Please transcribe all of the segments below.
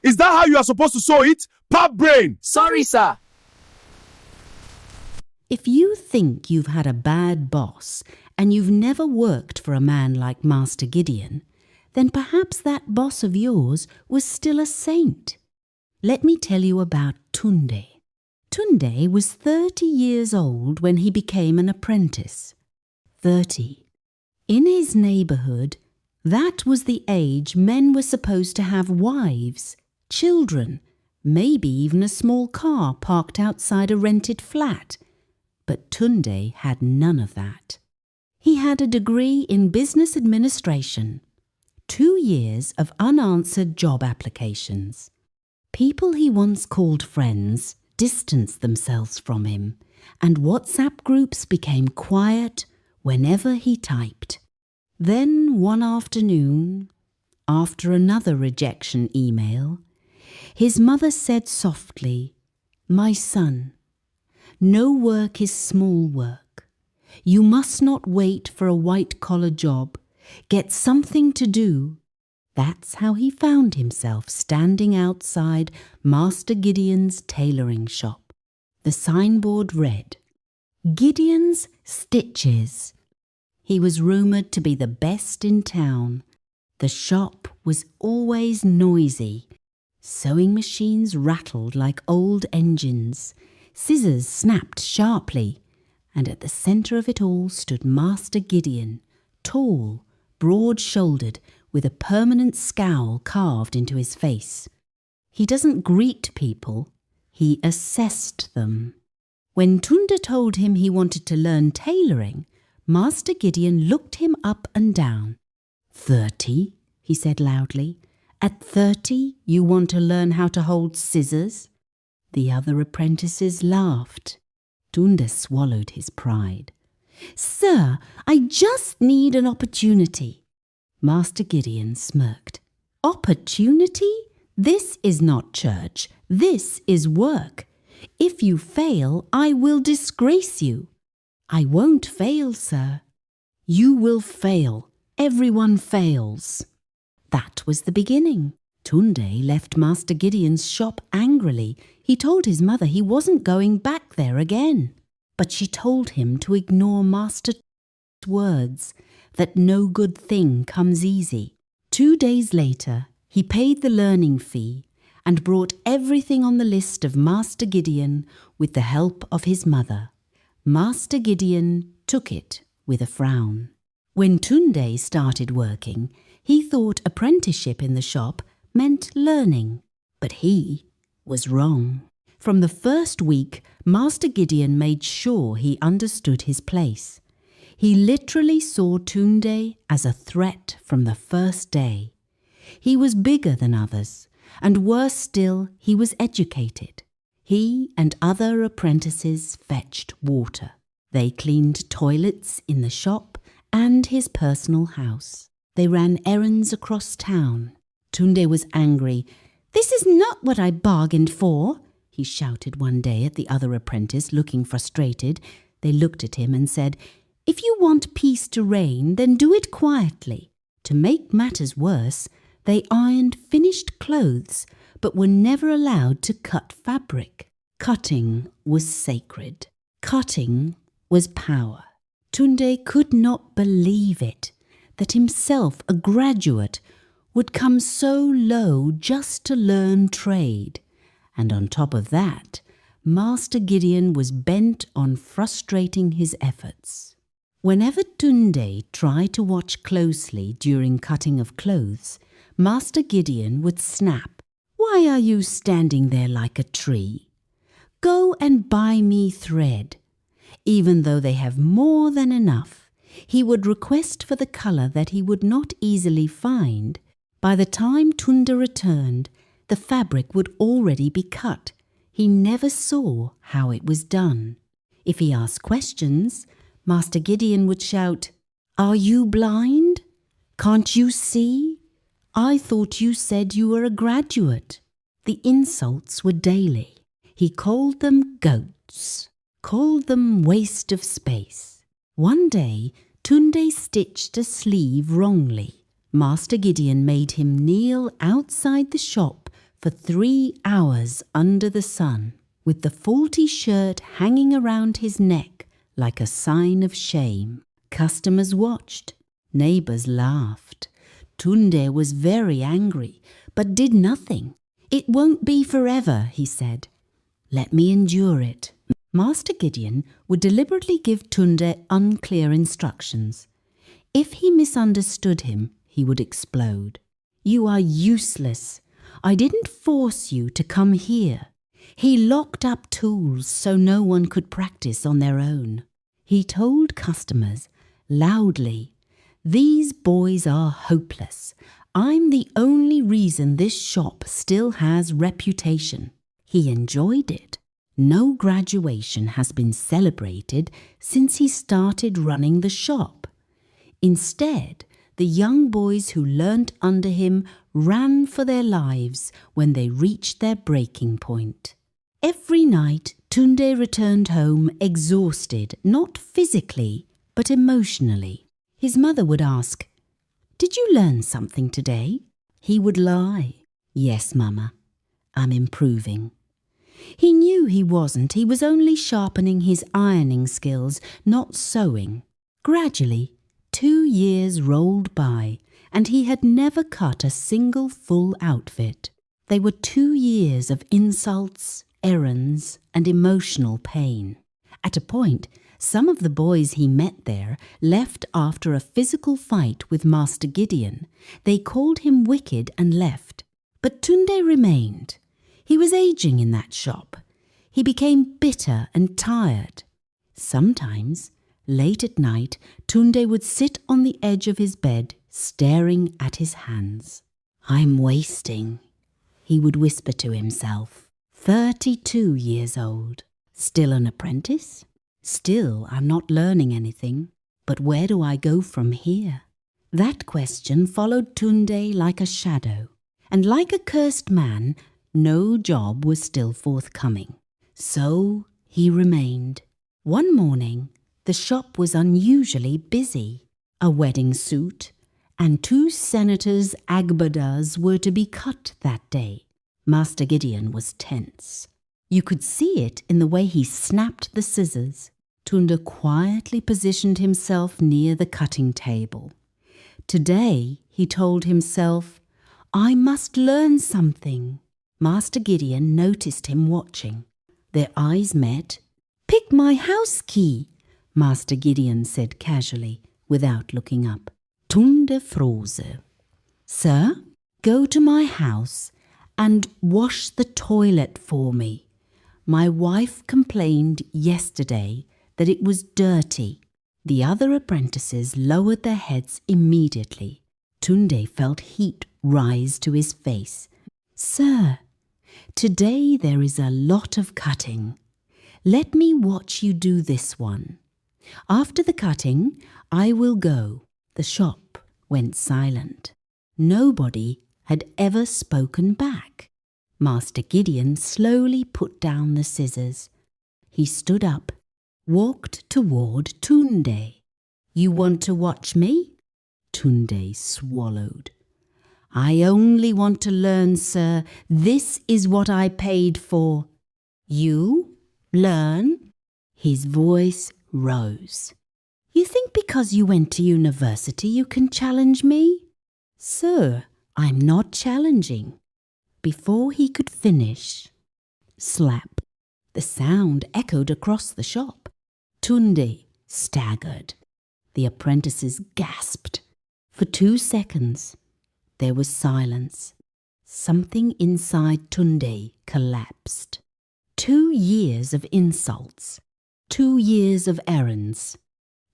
Is that how you are supposed to sew it? Pap brain! Sorry, sir. If you think you've had a bad boss and you've never worked for a man like Master Gideon, then perhaps that boss of yours was still a saint. Let me tell you about Tunde. Tunde was 30 years old when he became an apprentice. 30. In his neighbourhood, that was the age men were supposed to have wives, children, maybe even a small car parked outside a rented flat. But Tunde had none of that. He had a degree in business administration, 2 years of unanswered job applications. People he once called friends distanced themselves from him, and WhatsApp groups became quiet whenever he typed. Then one afternoon, after another rejection email, his mother said softly, "My son, no work is small work. You must not wait for a white-collar job. Get something to do." That's how he found himself standing outside Master Gideon's tailoring shop. The signboard read, "Gideon's Stitches." He was rumoured to be the best in town. The shop was always noisy. Sewing machines rattled like old engines. Scissors snapped sharply, and at the centre of it all stood Master Gideon, tall, broad-shouldered, with a permanent scowl carved into his face. He doesn't greet people, he assessed them. When Tunde told him he wanted to learn tailoring, Master Gideon looked him up and down. 30, he said loudly. At 30, you want to learn how to hold scissors? The other apprentices laughed. Tunde swallowed his pride. Sir, I just need an opportunity. Master Gideon smirked. Opportunity? This is not church. This is work. If you fail, I will disgrace you. I won't fail, sir. You will fail. Everyone fails. That was the beginning. Tunde left Master Gideon's shop angrily. He told his mother he wasn't going back there again. But she told him to ignore Master's words, that no good thing comes easy. 2 days later, he paid the learning fee and brought everything on the list of Master Gideon with the help of his mother. Master Gideon took it with a frown. When Tunde started working, he thought apprenticeship in the shop meant learning, but he was wrong. From the first week, Master Gideon made sure he understood his place. He literally saw Tunde as a threat from the first day. He was bigger than others, and worse still, he was educated. He and other apprentices fetched water. They cleaned toilets in the shop and his personal house. They ran errands across town. Tunde was angry. "This is not what I bargained for," he shouted one day at the other apprentice, looking frustrated. They looked at him and said, "If you want peace to reign, then do it quietly." To make matters worse, they ironed finished clothes, but were never allowed to cut fabric. Cutting was sacred. Cutting was power. Tunde could not believe it, that himself, a graduate, would come so low just to learn trade. And on top of that, Master Gideon was bent on frustrating his efforts. Whenever Tunde tried to watch closely during cutting of clothes, Master Gideon would snap, "Why are you standing there like a tree? Go and buy me thread." Even though they have more than enough, he would request for the colour that he would not easily find. By the time Tunde returned, the fabric would already be cut. He never saw how it was done. If he asked questions, Master Gideon would shout, "Are you blind? Can't you see? I thought you said you were a graduate." The insults were daily. He called them goats, called them waste of space. One day, Tunde stitched a sleeve wrongly. Master Gideon made him kneel outside the shop for 3 hours under the sun, with the faulty shirt hanging around his neck like a sign of shame. Customers watched. Neighbours laughed. Tunde was very angry, but did nothing. "It won't be forever," he said. "Let me endure it." Master Gideon would deliberately give Tunde unclear instructions. If he misunderstood him, he would explode. "You are useless. I didn't force you to come here." He locked up tools so no one could practice on their own. He told customers loudly, "These boys are hopeless. I'm the only reason this shop still has reputation." He enjoyed it. No graduation has been celebrated since he started running the shop. Instead, the young boys who learnt under him ran for their lives when they reached their breaking point. Every night, Tunde returned home exhausted, not physically, but emotionally. His mother would ask, "Did you learn something today?" He would lie, "Yes, Mama, I'm improving." He knew he wasn't. He was only sharpening his ironing skills, not sewing. Gradually, 2 years rolled by, and he had never cut a single full outfit. They were 2 years of insults, errands, and emotional pain. At a point, some of the boys he met there left after a physical fight with Master Gideon. They called him wicked and left. But Tunde remained. He was aging in that shop. He became bitter and tired. Sometimes, late at night, Tunde would sit on the edge of his bed, staring at his hands. "I'm wasting," he would whisper to himself. 32 years old. Still an apprentice? Still, I'm not learning anything. But where do I go from here? That question followed Tunde like a shadow. And like a cursed man, no job was still forthcoming. So he remained. One morning, the shop was unusually busy. A wedding suit and 2 senators' agbadas were to be cut that day. Master Gideon was tense. You could see it in the way he snapped the scissors. Tunde quietly positioned himself near the cutting table. Today, he told himself, "I must learn something." Master Gideon noticed him watching. Their eyes met. "Pick my house key," Master Gideon said casually, without looking up. Tunde froze. "Sir, go to my house and wash the toilet for me. My wife complained yesterday that it was dirty." The other apprentices lowered their heads immediately. Tunde felt heat rise to his face. "Sir, today there is a lot of cutting. Let me watch you do this one. After the cutting, I will go." The shop went silent. Nobody had ever spoken back. Master Gideon slowly put down the scissors. He stood up, walked toward Tunde. "You want to watch me?" Tunde swallowed. "I only want to learn, sir. This is what I paid for." "You? Learn?" His voice rose. "You think because you went to university you can challenge me?" "Sir, I'm not challenging." Before he could finish, slap. The sound echoed across the shop. Tunde staggered. The apprentices gasped. For 2 seconds, there was silence. Something inside Tunde collapsed. 2 years of insults. 2 years of errands.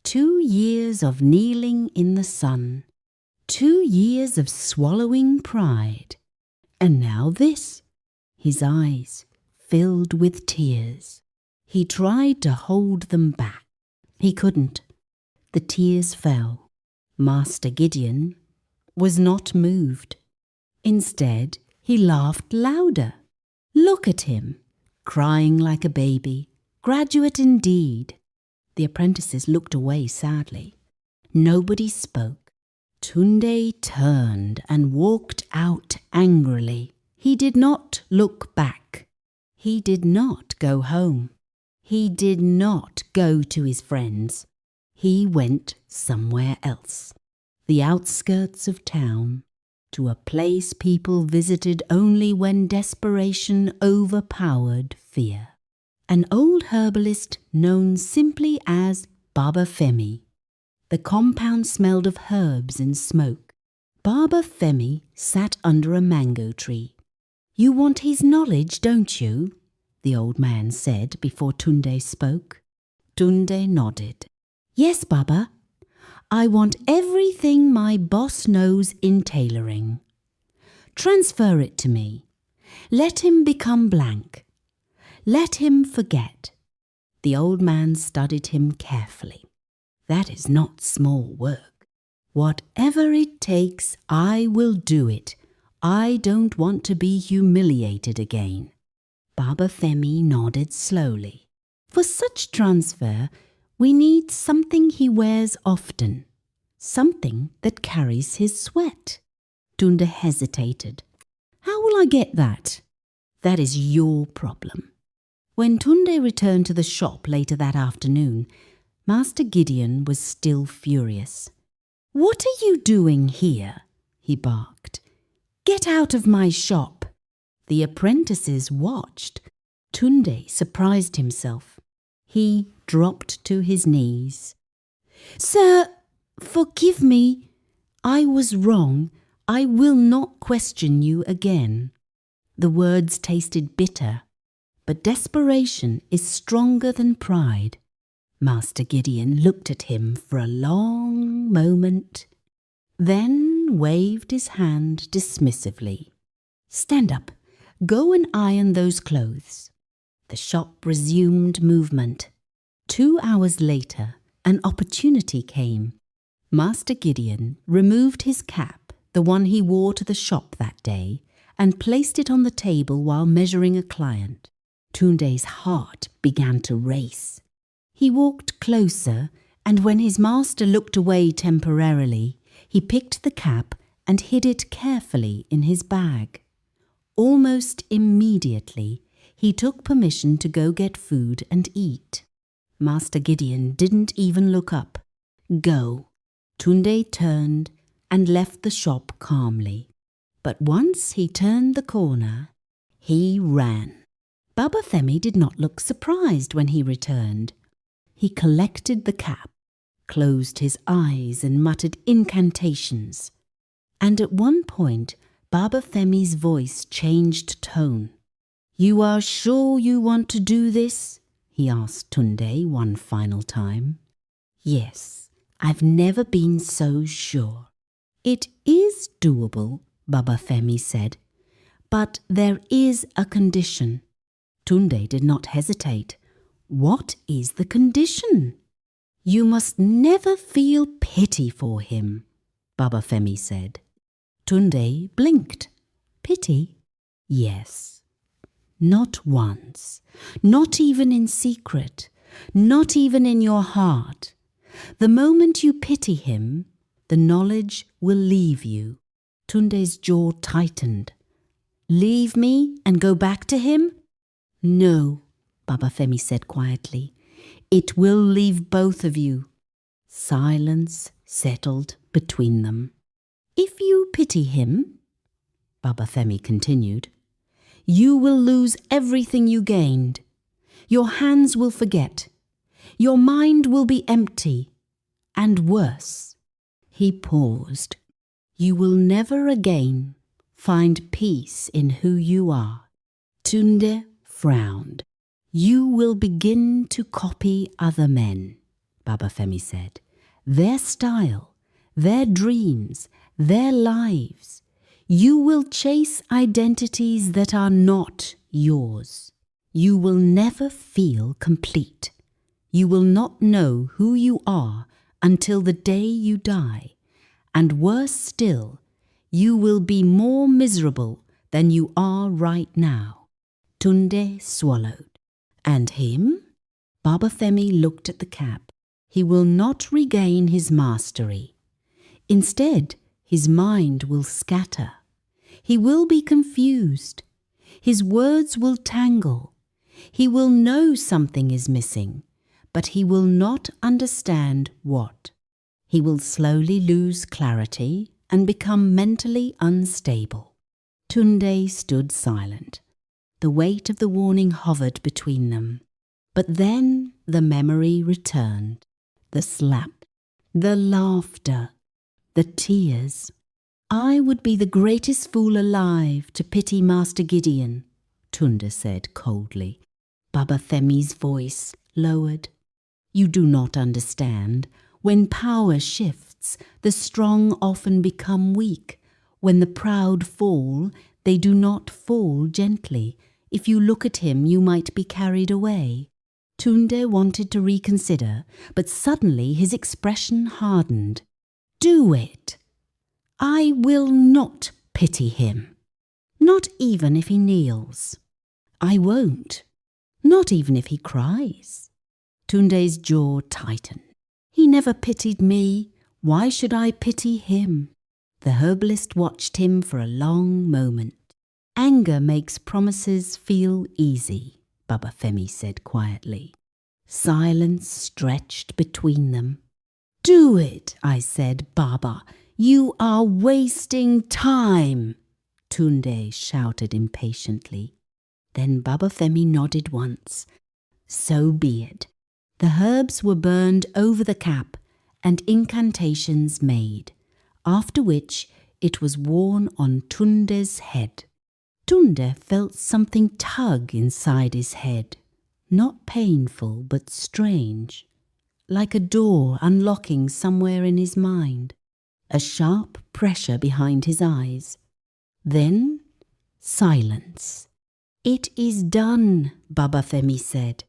2 years of kneeling in the sun. 2 years of swallowing pride. And now this. His eyes filled with tears. He tried to hold them back. He couldn't. The tears fell. Master Gideon was not moved. Instead, he laughed louder. Look at him, crying like a baby. Graduate indeed. The apprentices looked away sadly. Nobody spoke. Tunde turned and walked out angrily. He did not look back. He did not go home. He did not go to his friends. He went somewhere else, the outskirts of town, to a place people visited only when desperation overpowered fear. An old herbalist known simply as Baba Femi. The compound smelled of herbs and smoke. Baba Femi sat under a mango tree. "You want his knowledge, don't you?" the old man said before Tunde spoke. Tunde nodded. "Yes, Baba. I want everything my boss knows in tailoring. Transfer it to me. Let him become blank. Let him forget." The old man studied him carefully. "That is not small work. Whatever it takes, I will do it. I don't want to be humiliated again." Baba Femi nodded slowly. "For such transfer, we need something he wears often, something that carries his sweat." Tunde hesitated. "How will I get that?" "That is your problem." When Tunde returned to the shop later that afternoon, Master Gideon was still furious. "What are you doing here?" he barked. "Get out of my shop." The apprentices watched. Tunde surprised himself. He dropped to his knees. "Sir, forgive me. I was wrong. I will not question you again." The words tasted bitter, but desperation is stronger than pride. Master Gideon looked at him for a long moment, then waved his hand dismissively. "Stand up. Go and iron those clothes." The shop resumed movement. 2 hours later, an opportunity came. Master Gideon removed his cap, the one he wore to the shop that day, and placed it on the table while measuring a client. Tunde's heart began to race. He walked closer, and when his master looked away temporarily, he picked the cap and hid it carefully in his bag. Almost immediately, he took permission to go get food and eat. Master Gideon didn't even look up. "Go." Tunde turned and left the shop calmly. But once he turned the corner, he ran. Baba Femi did not look surprised when he returned. He collected the cap, closed his eyes and muttered incantations. And at one point, Baba Femi's voice changed tone. "You are sure you want to do this?" he asked Tunde one final time. "Yes, I've never been so sure." "It is doable," Baba Femi said, "but there is a condition." Tunde did not hesitate. "What is the condition?" "You must never feel pity for him," Baba Femi said. Tunde blinked. "Pity?" "Yes. Not once. Not even in secret. Not even in your heart. The moment you pity him, the knowledge will leave you." Tunde's jaw tightened. "Leave me and go back to him?" "No," Baba Femi said quietly. "It will leave both of you." Silence settled between them. "If you pity him," Baba Femi continued, "you will lose everything you gained. Your hands will forget. Your mind will be empty. And worse." He paused. "You will never again find peace in who you are." Tunde frowned. "You will begin to copy other men," Baba Femi said. "Their style, their dreams, their lives. You will chase identities that are not yours. You will never feel complete. You will not know who you are until the day you die. And worse still, you will be more miserable than you are right now." Tunde swallowed. "And him?" Baba Femi looked at the cap. "He will not regain his mastery. Instead, his mind will scatter. He will be confused. His words will tangle. He will know something is missing, but he will not understand what. He will slowly lose clarity and become mentally unstable. Tunde stood silent. The weight of the warning hovered between them. But then the memory returned. The slap, the laughter, the tears. I would be the greatest fool alive to pity Master Gideon, Tunde said coldly. Baba Femi's voice lowered. You do not understand. When power shifts, the strong often become weak. When the proud fall, they do not fall gently. If you look at him, you might be carried away. Tunde wanted to reconsider, but suddenly his expression hardened. Do it. I will not pity him. Not even if he kneels. I won't. Not even if he cries. Tunde's jaw tightened. He never pitied me. Why should I pity him? The herbalist watched him for a long moment. Anger makes promises feel easy, Baba Femi said quietly. Silence stretched between them. Do it, I said, Baba. You are wasting time, Tunde shouted impatiently. Then Baba Femi nodded once. So be it. The herbs were burned over the cap and incantations made, after which it was worn on Tunde's head. Tunde felt something tug inside his head, not painful but strange, like a door unlocking somewhere in his mind, a sharp pressure behind his eyes. Then silence. It is done, Baba Femi said.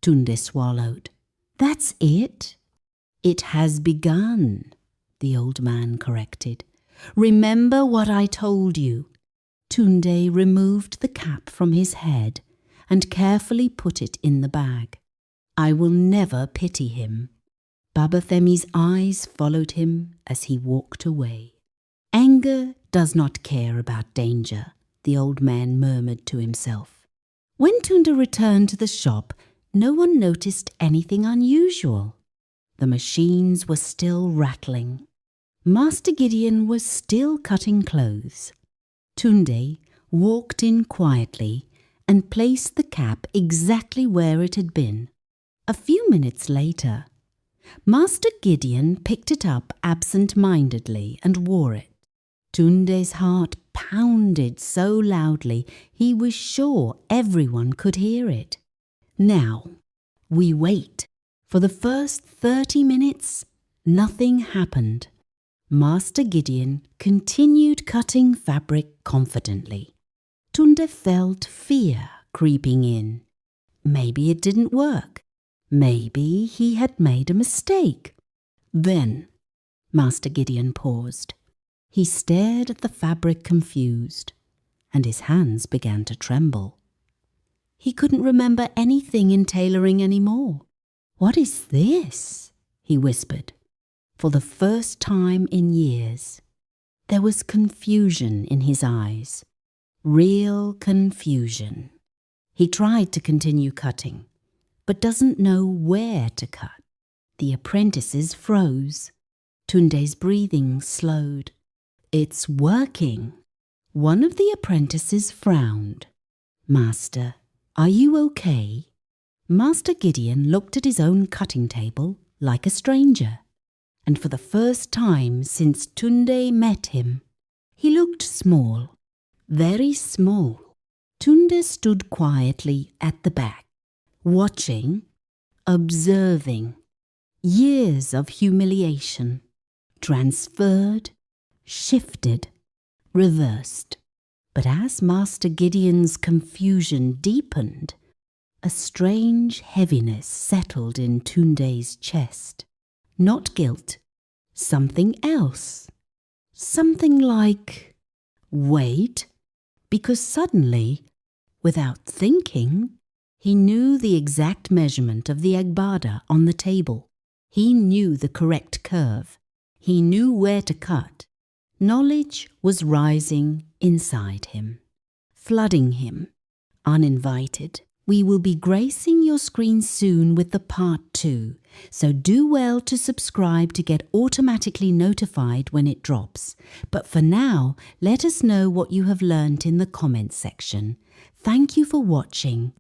Tunde swallowed. That's it? It has begun, the old man corrected. Remember what I told you. Tunde removed the cap from his head and carefully put it in the bag. I will never pity him. Baba Femi's eyes followed him as he walked away. Anger does not care about danger, the old man murmured to himself. When Tunde returned to the shop, no one noticed anything unusual. The machines were still rattling. Master Gideon was still cutting clothes. Tunde walked in quietly and placed the cap exactly where it had been. A few minutes later, Master Gideon picked it up absent-mindedly and wore it. Tunde's heart pounded so loudly he was sure everyone could hear it. Now, we wait. For the first 30 minutes, nothing happened. Master Gideon continued cutting fabric confidently. Tunde felt fear creeping in. Maybe it didn't work. Maybe he had made a mistake. Then, Master Gideon paused. He stared at the fabric confused, and his hands began to tremble. He couldn't remember anything in tailoring anymore. What is this? He whispered. For the first time in years, there was confusion in his eyes. Real confusion. He tried to continue cutting, but doesn't know where to cut. The apprentices froze. Tunde's breathing slowed. It's working. One of the apprentices frowned. Master, are you okay? Master Gideon looked at his own cutting table like a stranger, and for the first time since Tunde met him, he looked small, very small. Tunde stood quietly at the back, watching, observing. Years of humiliation, transferred, shifted, reversed. But as Master Gideon's confusion deepened, a strange heaviness settled in Tunde's chest. Not guilt, something else. Something like weight, because suddenly, without thinking, he knew the exact measurement of the agbada on the table. He knew the correct curve. He knew where to cut. Knowledge was rising inside him, flooding him, uninvited. We will be gracing your screen soon with the part 2, so do well to subscribe to get automatically notified when it drops. But for now, let us know what you have learnt in the comments section. Thank you for watching.